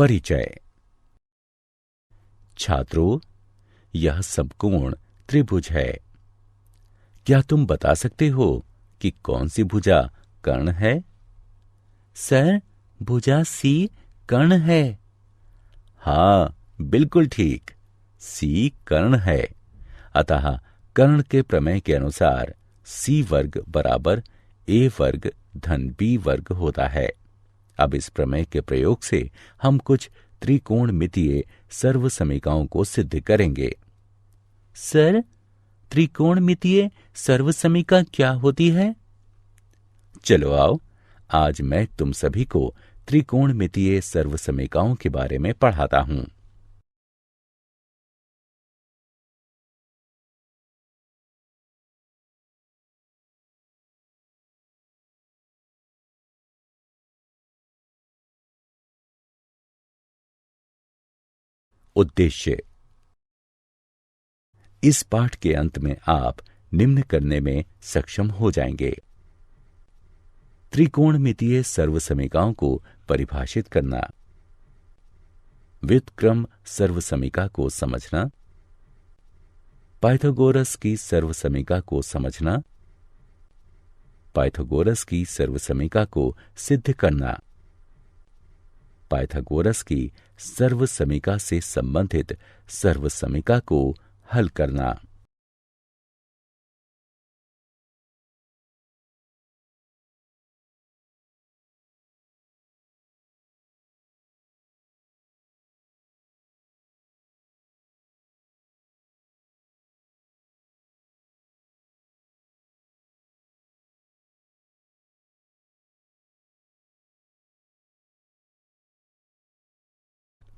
परिचय। छात्रों, यह समकोण त्रिभुज है। क्या तुम बता सकते हो कि कौन सी भुजा कर्ण है? सर, भुजा सी कर्ण है। हाँ, बिल्कुल ठीक, सी कर्ण है। अतः कर्ण के प्रमेय के अनुसार सी वर्ग बराबर ए वर्ग धन बी वर्ग होता है। अब इस प्रमेय के प्रयोग से हम कुछ त्रिकोणमितीय सर्वसमीकाओं को सिद्ध करेंगे। सर, त्रिकोणमितीय सर्वसमीका क्या होती है? चलो आओ, आज मैं तुम सभी को त्रिकोणमितीय सर्वसमीकाओं के बारे में पढ़ाता हूं। उद्देश्य। इस पाठ के अंत में आप निम्न करने में सक्षम हो जाएंगे। त्रिकोणमितीय सर्वसमीकाओं को परिभाषित करना, व्युत्क्रम सर्वसमीका को समझना, पाइथागोरस की सर्वसमीका को समझना, पाइथागोरस की सर्वसमीका को सिद्ध करना, पाइथागोरस की सर्वसमीका से संबंधित सर्वसमीका को हल करना।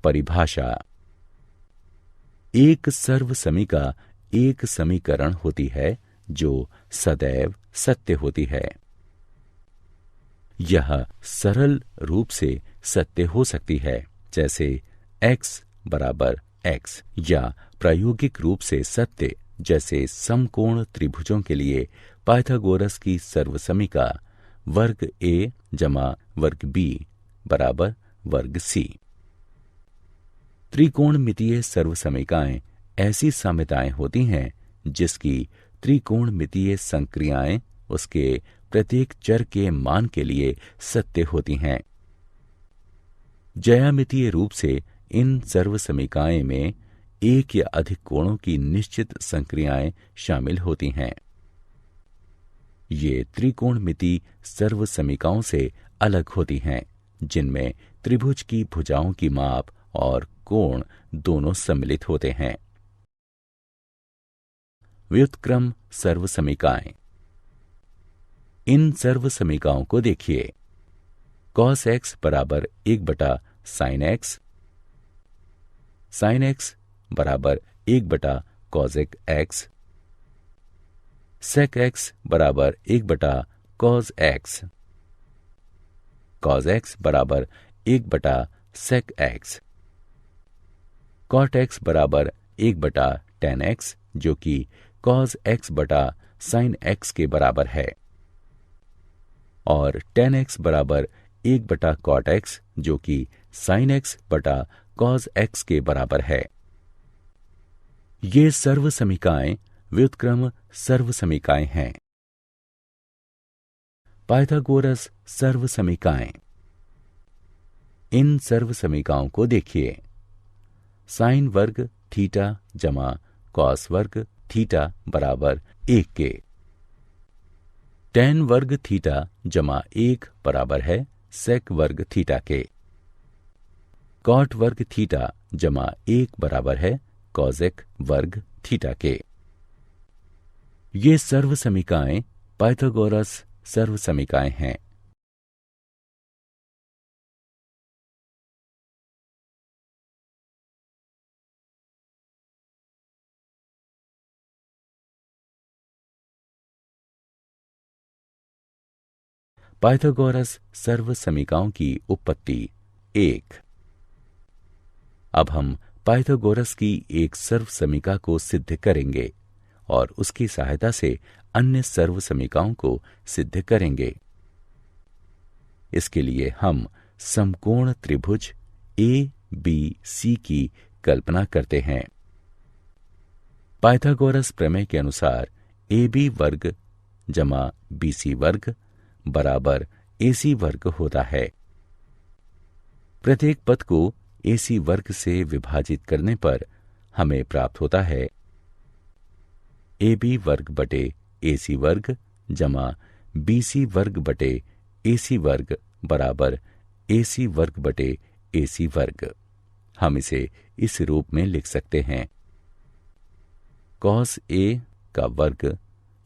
परिभाषा। एक सर्वसमीका एक समीकरण होती है जो सदैव सत्य होती है। यह सरल रूप से सत्य हो सकती है, जैसे x बराबर x, या प्रायोगिक रूप से सत्य, जैसे समकोण त्रिभुजों के लिए पाइथागोरस की सर्वसमीका वर्ग a जमा वर्ग b बराबर वर्ग c। त्रिकोणमितीय सर्वसमीकाएं ऐसी साम्यताएं होती हैं जिसकी त्रिकोणमितीय संक्रियाएं उसके प्रत्येक चर के मान के लिए सत्य होती हैं। ज्यामितीय रूप से इन सर्वसमीकाएं में एक या अधिक कोणों की निश्चित संक्रियाएं शामिल होती हैं। ये त्रिकोणमिति सर्वसमीकाओं से अलग होती हैं, जिनमें त्रिभुज की भुजाओं की माप और कोण दोनों सम्मिलित होते हैं। व्युत्क्रम सर्वसमीकाएं। इन सर्वसमीकाओं को देखिए। cos x बराबर 1 sin x, sin x बराबर 1 cosec x, sec x बराबर 1 cos x, cos x बराबर 1 sec x, cot x बराबर 1 tan x, जो कि cos x sin x के बराबर है, और tan x बराबर 1 cot x, जो कि sin x cos x के बराबर है। ये सर्वसमीकाएं व्युत्क्रम सर्वसमीकाएं हैं। पाइथागोरस सर्वसमीकाएं। इन सर्वसमीकाओं को देखिए। साइन वर्ग थीटा जमा कॉस वर्ग थीटा बराबर 1 के, टैन वर्ग थीटा जमा 1 बराबर है सेक वर्ग थीटा के, कॉट वर्ग थीटा जमा 1 बराबर है कॉजेक वर्ग थीटा के। ये सर्वसमीकाएं पाइथागोरस सर्वसमीकाएं हैं। पाइथागोरस सर्वसमीकाओं की उत्पत्ति 1। अब हम पाइथागोरस की एक सर्वसमीका को सिद्ध करेंगे और उसकी सहायता से अन्य सर्वसमीकाओं को सिद्ध करेंगे। इसके लिए हम समकोण त्रिभुज ए बी सी की कल्पना करते हैं। पाइथागोरस प्रमेय के अनुसार ए बी वर्ग जमा बी सी वर्ग बराबर ए सी वर्ग होता है। प्रत्येक पद को ए सी वर्ग से विभाजित करने पर हमें प्राप्त होता है ए बी वर्ग बटे ए सी वर्ग जमा बी सी वर्ग बटे ए सी वर्ग बराबर ए सी वर्ग बटे ए सी वर्ग। हम इसे इस रूप में लिख सकते हैं कॉस ए का वर्ग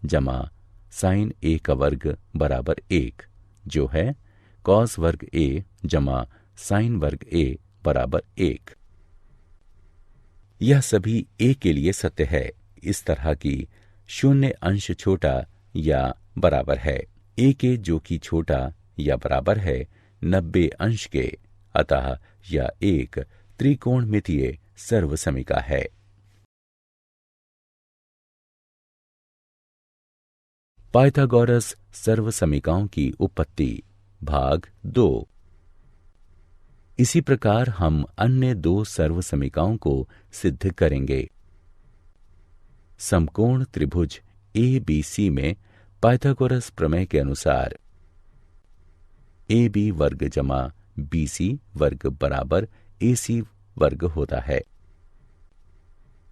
जमा साइन ए का वर्ग बराबर 1, जो है कॉस वर्ग ए जमा साइन वर्ग ए बराबर 1। यह सभी ए के लिए सत्य है। इस तरह की शून्य अंश छोटा या बराबर है ए के, जो कि छोटा या बराबर है 90 अंश के। अतः यह एक त्रिकोणमितीय सर्वसमिका है। पाइथागोरस सर्वसमिकाओं की उत्पत्ति भाग 2। इसी प्रकार हम अन्य 2 सर्वसमिकाओं को सिद्ध करेंगे। समकोण त्रिभुज ए बी सी में पाइथागोरस प्रमेय के अनुसार ए बी वर्ग जमा बी सी वर्ग बराबर ए सी वर्ग होता है।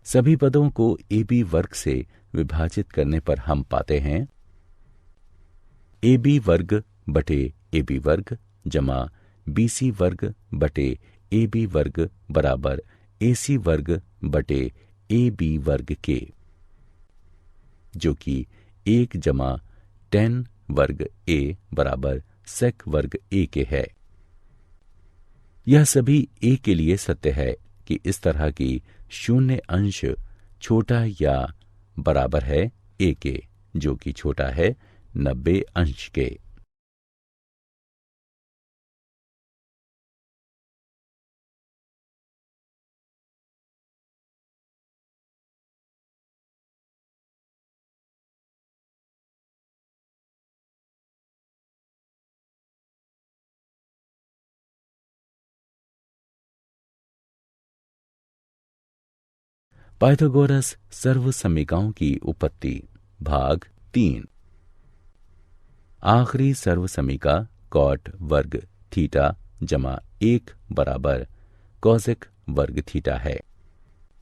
सभी पदों को ए बी वर्ग से विभाजित करने पर हम पाते हैं ए बी वर्ग बटे ए बी वर्ग जमा बी सी वर्ग बटे ए बी वर्ग बराबर ए सी वर्ग बटे ए बी वर्ग के, जो कि 1 जमा tan वर्ग ए बराबर sec वर्ग ए के है। यह सभी ए के लिए सत्य है कि इस तरह की शून्य अंश छोटा या बराबर है ए के, जो कि छोटा है 90 अंश के। पाइथागोरस सर्वसमिकाओं की उत्पत्ति भाग 3। आखिरी सर्वसमिका कॉट वर्ग थीटा जमा 1 बराबर कॉसेक वर्ग थीटा है।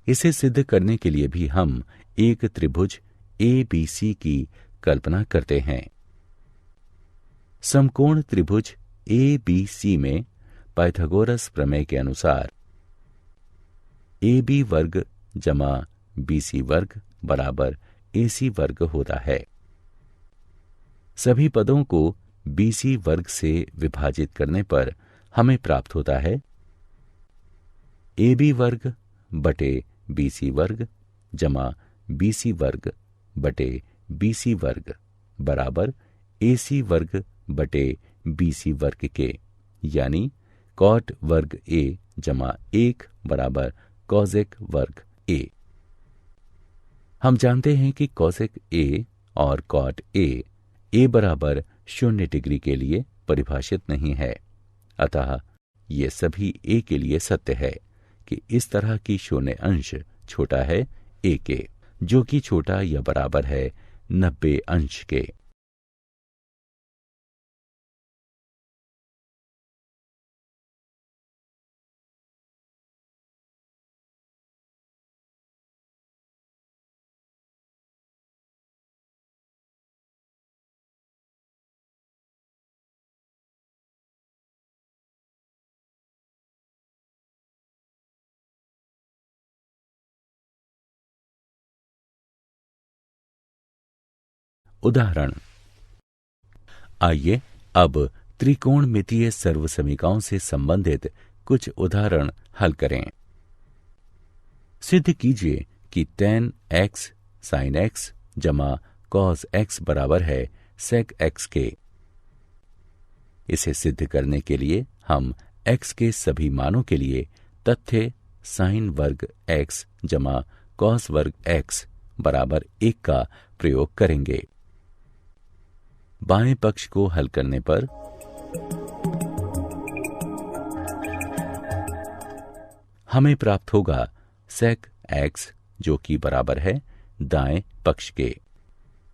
इसे सिद्ध करने के लिए भी हम एक त्रिभुज ए बी सी की कल्पना करते हैं। समकोण त्रिभुज ए बी सी में पाइथागोरस प्रमेय के अनुसार ए बी वर्ग जमा बी सी वर्ग बराबर ए सी वर्ग होता है। सभी पदों को बी सी वर्ग से विभाजित करने पर हमें प्राप्त होता है ए बी वर्ग बटे बी सी वर्ग जमा बी सी वर्ग बटे बी सी वर्ग बराबर ए सी वर्ग बटे बी सी वर्ग के, यानी कॉट वर्ग ए जमा 1 बराबर कॉसेक वर्ग ए। हम जानते हैं कि कॉसेक ए और कॉट ए बराबर 0 डिग्री के लिए परिभाषित नहीं है। अतः ये सभी ए के लिए सत्य है कि इस तरह की शून्य अंश छोटा है ए के, जो कि छोटा या बराबर है 90 अंश के। उदाहरण। आइए अब त्रिकोणमितीय सर्वसमीकाओं से संबंधित कुछ उदाहरण हल करें। सिद्ध कीजिए कि tan x sin x जमा cos x बराबर है sec x के। इसे सिद्ध करने के लिए हम x के सभी मानों के लिए तथ्य sin वर्ग x जमा cos वर्ग x बराबर 1 का प्रयोग करेंगे। बाएं पक्ष को हल करने पर हमें प्राप्त होगा सेक एक्स जो कि बराबर है दाएं पक्ष के।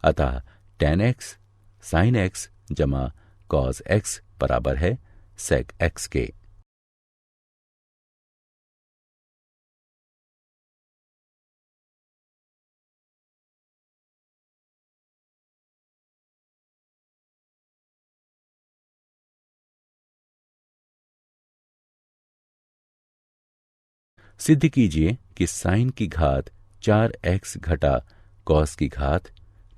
अतः tan x sin x जमा cos x बराबर है sec x के। सिद्ध कीजिए कि साइन की घात 4x घटा कॉस की घात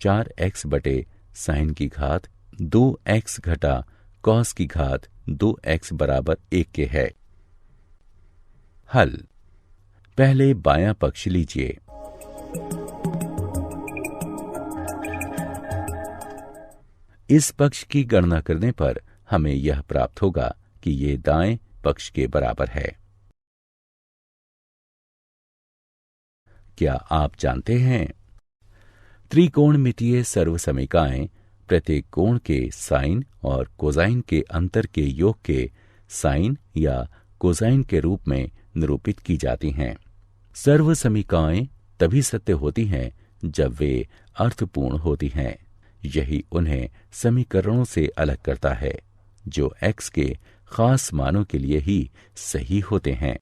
4x बटे साइन की घात 2x घटा कॉस की घात 2x बराबर 1 के है। हल। पहले बायां पक्ष लीजिए। इस पक्ष की गणना करने पर हमें यह प्राप्त होगा कि ये दाएं पक्ष के बराबर है। क्या आप जानते हैं त्रिकोणमितीय सर्वसमीकाएं प्रत्येक कोण के साइन और कोसाइन के अंतर के योग के साइन या कोसाइन के रूप में निरूपित की जाती हैं। सर्वसमीकाएं तभी सत्य होती हैं जब वे अर्थपूर्ण होती हैं। यही उन्हें समीकरणों से अलग करता है जो x के खास मानों के लिए ही सही होते हैं।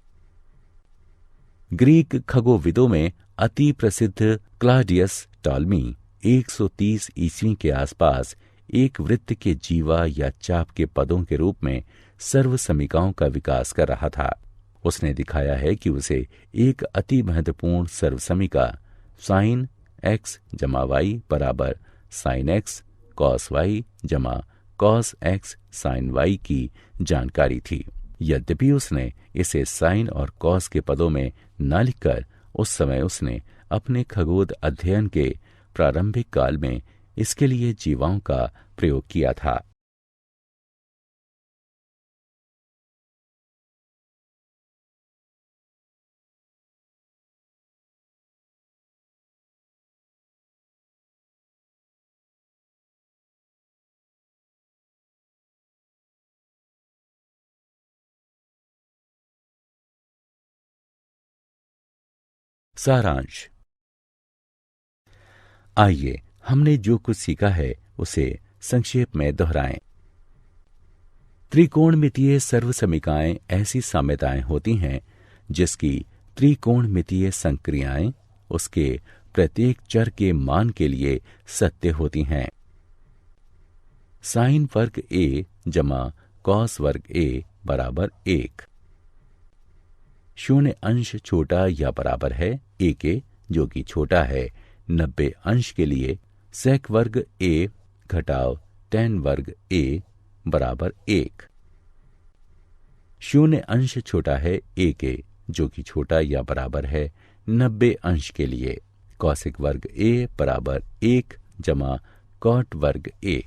ग्रीक खगोविदों में अति प्रसिद्ध क्लाडियस टॉलमी 130 ईस्वी के आसपास एक वृत्त के जीवा या चाप के पदों के रूप में सर्वसमीकाओं का विकास कर रहा था। उसने दिखाया है कि उसे एक अति महत्वपूर्ण सर्वसमीका साइन एक्स जमा वाई बराबर साइन एक्स कॉस वाई जमा कॉस एक्स साइन वाई की जानकारी थी। यद्यपि उसने इसे साइन और कॉस के पदों में न लिखकर उस समय उसने अपने खगोल अध्ययन के प्रारंभिक काल में इसके लिए जीवाओं का प्रयोग किया था। सारांश। आइए हमने जो कुछ सीखा है उसे संक्षेप में दोहराएं। त्रिकोणमितीय सर्वसमीकाएं ऐसी साम्यताएं होती हैं जिसकी त्रिकोणमितीय संक्रियाएं उसके प्रत्येक चर के मान के लिए सत्य होती हैं। साइन वर्ग a जमा कॉस वर्ग a बराबर 1। शून्य अंश छोटा या बराबर है a के जो कि छोटा है 90 अंश के लिए सेक वर्ग a घटाव tan वर्ग a बराबर 1। शून्य अंश छोटा है a के जो कि छोटा या बराबर है 90 अंश के लिए कॉसिक वर्ग a बराबर 1 जमा कॉट वर्ग a।